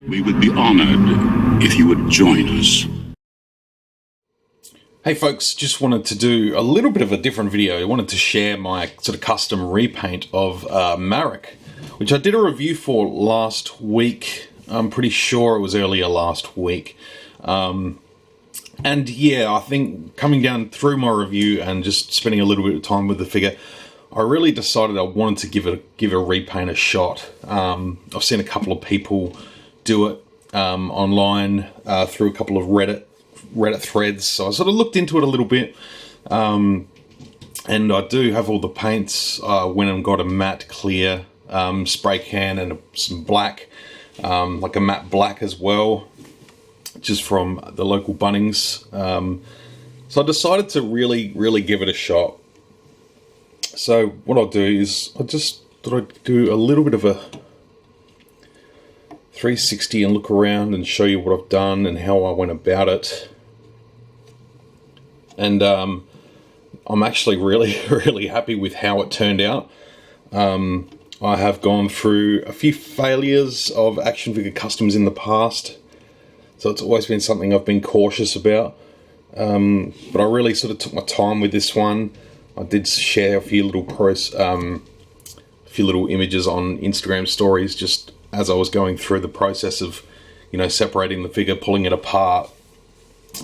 We would be honored if you would join us. Hey folks, just wanted to do a little bit of a different video. I wanted to share my sort of custom repaint of Marrok, which I did a review for last week. I'm pretty sure it was earlier last week. And yeah, I think coming down through my review and just spending a little bit of time with the figure, I really decided I wanted to give a repaint a shot. I've seen a couple of people do it online through a couple of Reddit threads, so I sort of looked into it a little bit, and I do have all the paints. I went and got a matte clear spray can and some black, like a matte black as well, just from the local Bunnings. So I decided to really give it a shot. So what I'll do is I just thought I'd do a little bit of a 360 and look around and show you what I've done and how I went about it. And I'm actually really happy with how it turned out. I have gone through a few failures of action figure customs in the past, so it's always been something I've been cautious about. But I really sort of took my time with this one. I did share a few little images on Instagram stories just as I was going through the process of, separating the figure, pulling it apart,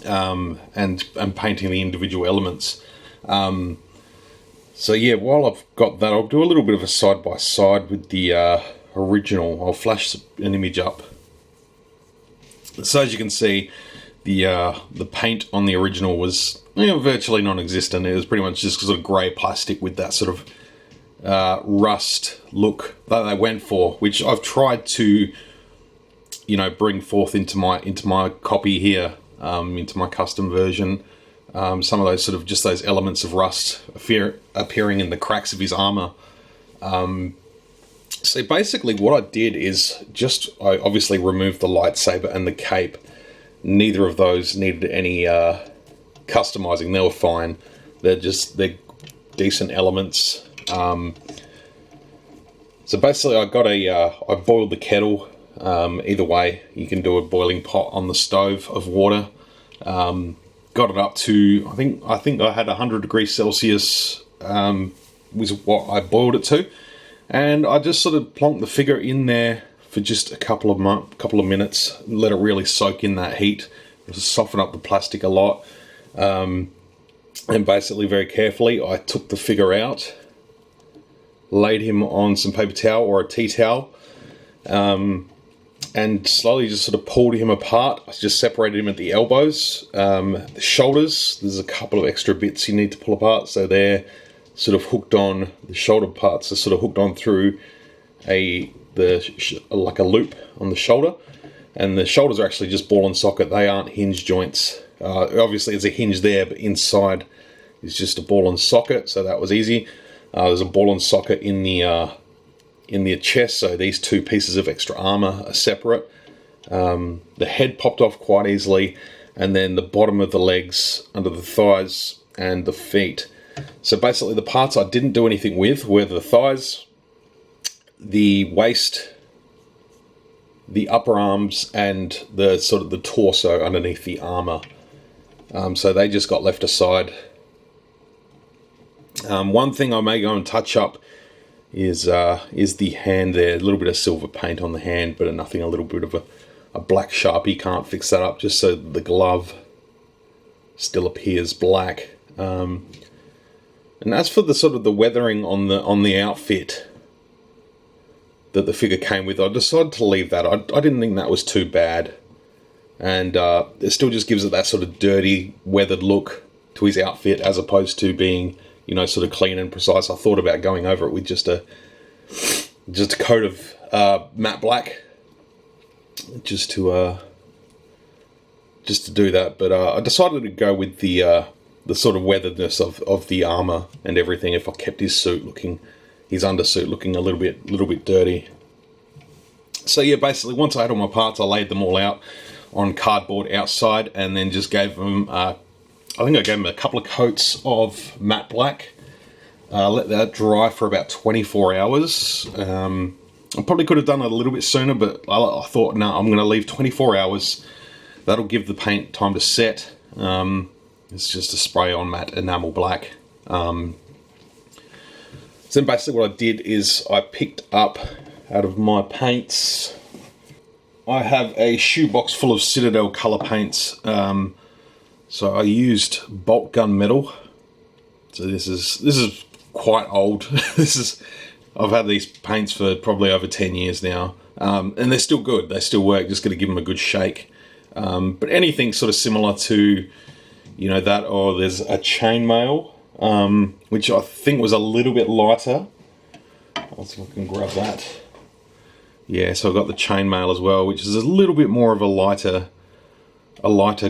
and painting the individual elements. So yeah, while I've got that, I'll do a little bit of a side-by-side with the original. I'll flash an image up. So as you can see, the paint on the original was virtually non-existent. It was pretty much just sort of grey plastic with that sort of rust look that they went for, which I've tried to bring forth into my copy here, into my custom version. Some of those sort of just those elements of rust appearing in the cracks of his armor. So basically what I did is I obviously removed the lightsaber and the cape. Neither of those needed any customizing. They were fine. They're decent elements. So basically I boiled the kettle. Either way, you can do a boiling pot on the stove of water. Got it up to, I think I had 100 degrees Celsius, was what I boiled it to. And I just sort of plonked the figure in there for just a couple of minutes, let it really soak in that heat, soften up the plastic a lot. And basically very carefully I took the figure out, laid him on some paper towel or a tea towel, and slowly just sort of pulled him apart. I just separated him at the elbows, the shoulders. There's a couple of extra bits you need to pull apart, so they're sort of hooked on, the shoulder parts are sort of hooked on through like a loop on the shoulder, and the shoulders are actually just ball and socket. They aren't hinge joints. Obviously there's a hinge there, but inside is just a ball and socket, so that was easy. There's a ball and socket in the chest, so these two pieces of extra armor are separate. The head popped off quite easily, and then the bottom of the legs, under the thighs, and the feet. So basically the parts I didn't do anything with were the thighs, the waist, the upper arms, and the sort of the torso underneath the armor. So they just got left aside. One thing I may go and touch up is the hand there. A little bit of silver paint on the hand, but nothing. A little bit of a black Sharpie, can't fix that up, just so the glove still appears black. And as for the sort of the weathering on the outfit that the figure came with, I decided to leave that. I didn't think that was too bad, and it still just gives it that sort of dirty, weathered look to his outfit, as opposed to being sort of clean and precise. I thought about going over it with just a coat of matte black, just to do that. But I decided to go with the sort of weatheredness of the armor and everything. If I kept his undersuit looking a little bit dirty. So yeah, basically once I had all my parts, I laid them all out on cardboard outside, and then just gave them I think I gave them a couple of coats of matte black. Let that dry for about 24 hours. I probably could have done it a little bit sooner, but I thought, no, I'm going to leave 24 hours. That'll give the paint time to set. It's just a spray-on matte enamel black. So then basically what I did is I picked up out of my paints, I have a shoebox full of Citadel colour paints. So I used Bolt Gun Metal. So this is quite old. I've had these paints for probably over 10 years now, and they're still good. They still work. Just got to give them a good shake. But anything sort of similar to, you know, that, or there's a chainmail, which I think was a little bit lighter. I'll see if I can grab that. Yeah, so I've got the chainmail as well, which is a little bit more of a lighter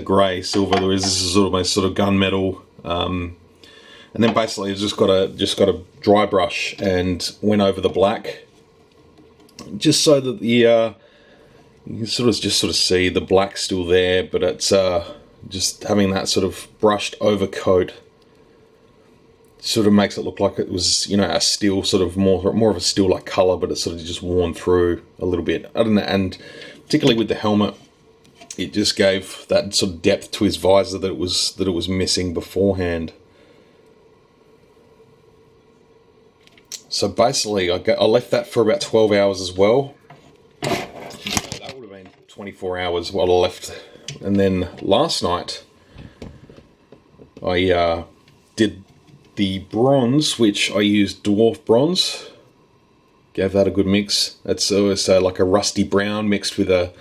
grey silver. This is almost sort of gunmetal. And then basically I just got a dry brush and went over the black, just so that the you can sort of see the black still there, but it's just having that sort of brushed over coat sort of makes it look like it was, you know, a steel, sort of more of a steel like colour, but it's sort of just worn through a little bit. I don't know, and particularly with the helmet, it just gave that sort of depth to his visor that it was missing beforehand. So basically, I left that for about 12 hours as well. That would have been 24 hours while I left. And then last night, I did the bronze, which I used dwarf bronze. Gave that a good mix. That's like a rusty brown mixed with a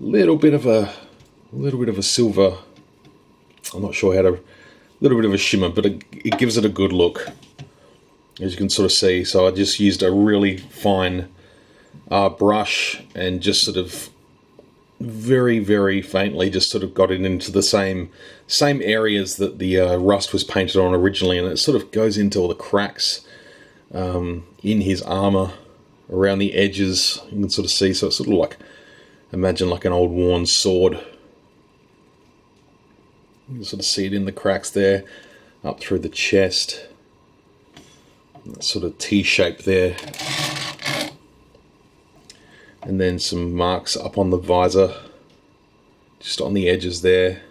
little bit of a silver. I'm not sure how to. Little bit of a shimmer, but it gives it a good look, as you can sort of see. So I just used a really fine brush and just sort of very, very faintly just sort of got it into the same areas that the rust was painted on originally, and it sort of goes into all the cracks in his armor around the edges. You can sort of see, so it's sort of like, imagine like an old worn sword. You can sort of see it in the cracks there, up through the chest. That sort of T-shape there. And then some marks up on the visor, just on the edges there.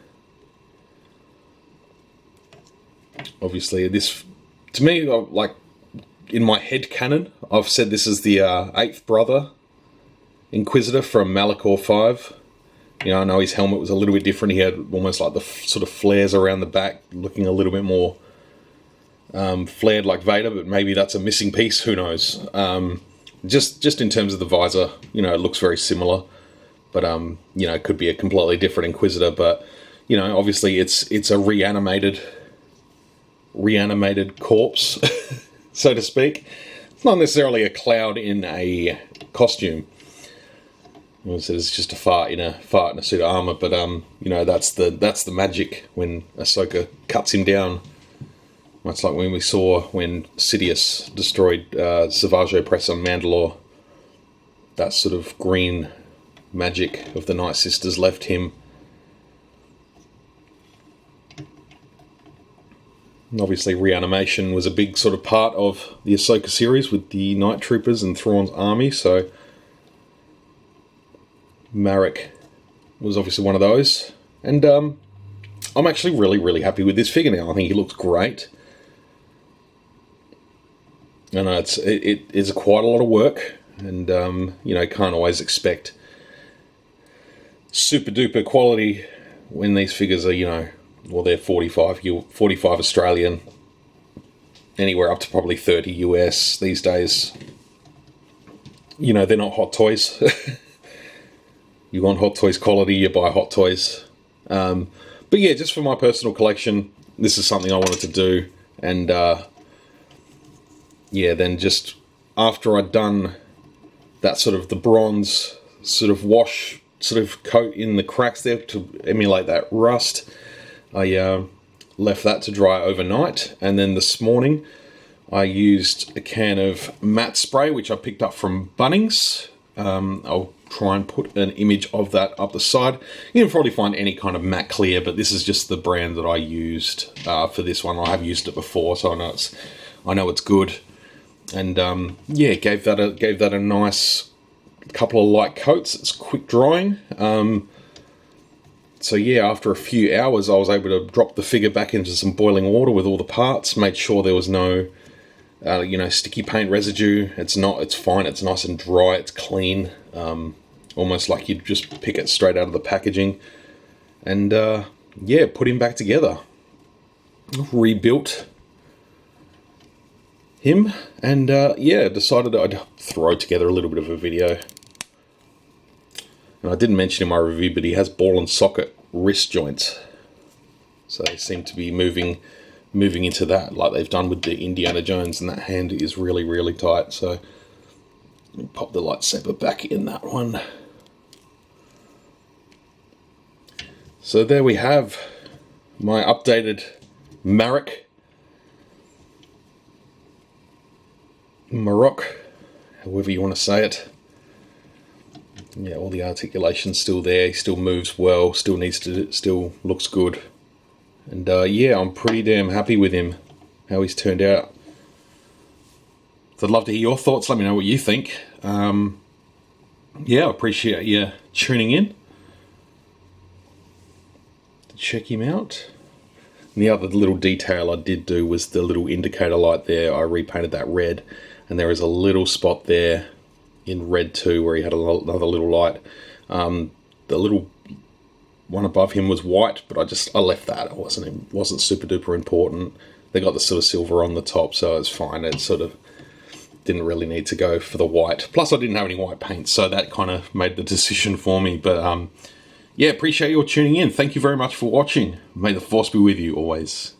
Obviously this, to me, like in my head canon, I've said this is the 8th brother Inquisitor from Malachor 5. You know, I know his helmet was a little bit different. He had almost like the sort of flares around the back, looking a little bit more flared like Vader, but maybe that's a missing piece, who knows. Just in terms of the visor, you know, it looks very similar, but you know, it could be a completely different Inquisitor. But you know, obviously it's a reanimated corpse, so to speak. It's not necessarily a cloud in a costume. It's just a fart in a suit of armor, but you know, that's the magic when Ahsoka cuts him down. Much like when we saw when Sidious destroyed Savage Opress on Mandalore. That sort of green magic of the Night Sisters left him. And obviously reanimation was a big sort of part of the Ahsoka series with the Night Troopers and Thrawn's army, so Marrok was obviously one of those. And I'm actually really, really happy with this figure now. I think he looks great. I know it is quite a lot of work, and you know, can't always expect super duper quality when these figures are, you know, well, they're 45 Australian, anywhere up to probably 30 US these days. You know, they're not Hot Toys. You want Hot Toys quality, you buy Hot Toys. But yeah, just for my personal collection, this is something I wanted to do, and yeah, then just after I'd done that sort of the bronze sort of wash, sort of coat in the cracks there to emulate that rust, I left that to dry overnight, and then this morning I used a can of matte spray which I picked up from Bunnings. I'll try and put an image of that up the side. You can probably find any kind of matte clear, but this is just the brand that I used for this one. I have used it before, so I know it's good. And yeah, gave that a nice couple of light coats. It's quick drying. So yeah, after a few hours, I was able to drop the figure back into some boiling water with all the parts. Made sure there was no, sticky paint residue. It's not. It's fine. It's nice and dry. It's clean. Almost like you'd just pick it straight out of the packaging. And yeah, put him back together. Rebuilt him, and yeah, decided I'd throw together a little bit of a video. And I didn't mention in my review, but he has ball and socket wrist joints, so they seem to be moving into that, like they've done with the Indiana Jones, and that hand is really tight. So pop the lightsaber back in that one. So there we have my updated Marrok, however you want to say it. Yeah, all the articulation's still there. He still moves well. Still looks good. And yeah, I'm pretty damn happy with him, how he's turned out. So I'd love to hear your thoughts. Let me know what you think. Yeah, I appreciate you tuning in to check him out. And the other little detail I did do was the little indicator light there. I repainted that red, and there is a little spot there in red too where he had another little light. The little one above him was white, but I left that. It wasn't super duper important. They got the sort of silver on the top, so it's fine. It sort of didn't really need to go for the white. Plus I didn't have any white paint, so that kind of made the decision for me. But yeah, appreciate you all tuning in. Thank you very much for watching. May the force be with you always.